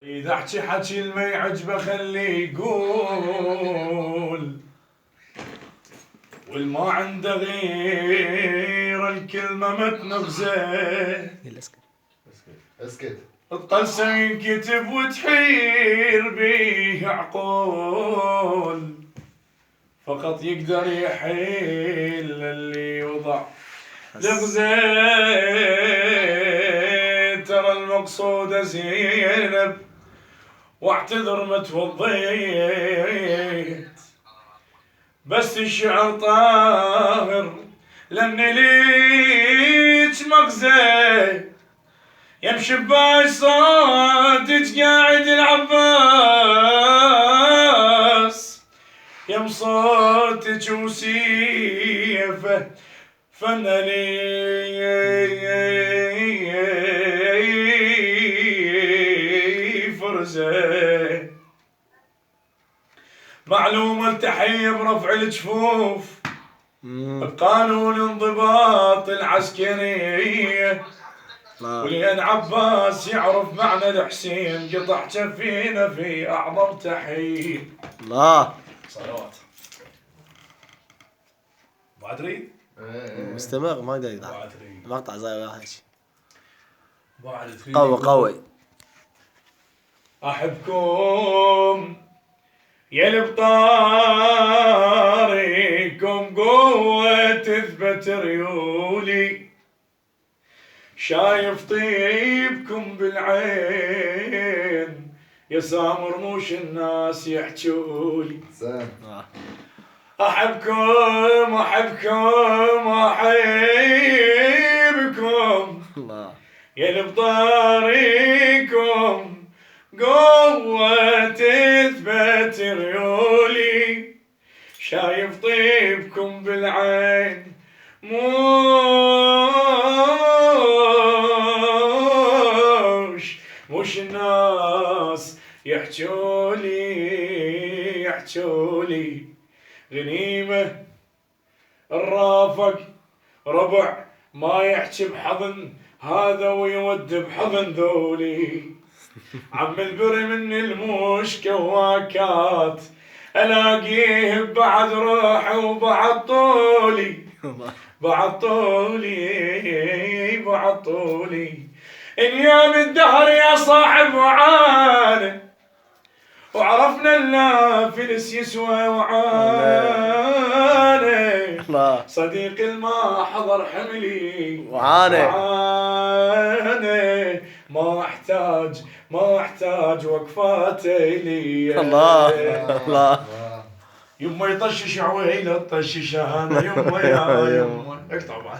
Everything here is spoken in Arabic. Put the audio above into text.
إذا احكي حكي اللي ما يعجبه خليه يقول، والما عنده غير الكلمة ما تنغزه. اسكت. القلسم ينكتب وتحير بيه عقول، فقط يقدر يحيل اللي يوضع لغزه. ترى المقصودة زينب واعتذر ما توضيت، بس الشعر طاهر لان ليك مغزى. يمشي باش صوتك قاعد العباس، يم صوتك وسيفه فن لي فرزه. معلومة التحية برفع الجفوف بقانون انضباط العسكرية، ولأن عباس يعرف معنى الحسين قطع جفينا في أعظم تحية. الله صلوات. ما أدري مستمر ما يقدر يقطع ما أدري مقطع زي واحد بعد تريد قوي قوي. أحبكم يا البطاريكم قوة تثبت ريولي، شايف طيبكم بالعين يا سامر موش الناس يحجولي. أحبكم أحبكم أحبكم يا البطاريكم قوة تثبت ريولي، شايف طيبكم بالعين مش الناس يحجولي. غنيمة الرافق ربع ما يحكي بحضن هذا ويود بحضن ذولي. عم البري من المشكة واكات الاقيه بعد روحه وبعد طولي، بعد طولي ايام الدهر يا صاحب وعانه، وعرفنا النافلس يسوى وعانه. صديق الما حضر حملي وعانه، ما احتاج وقفاته لي. الله يما يطشش عويله طشش انا يما يا يما اقطع بعد.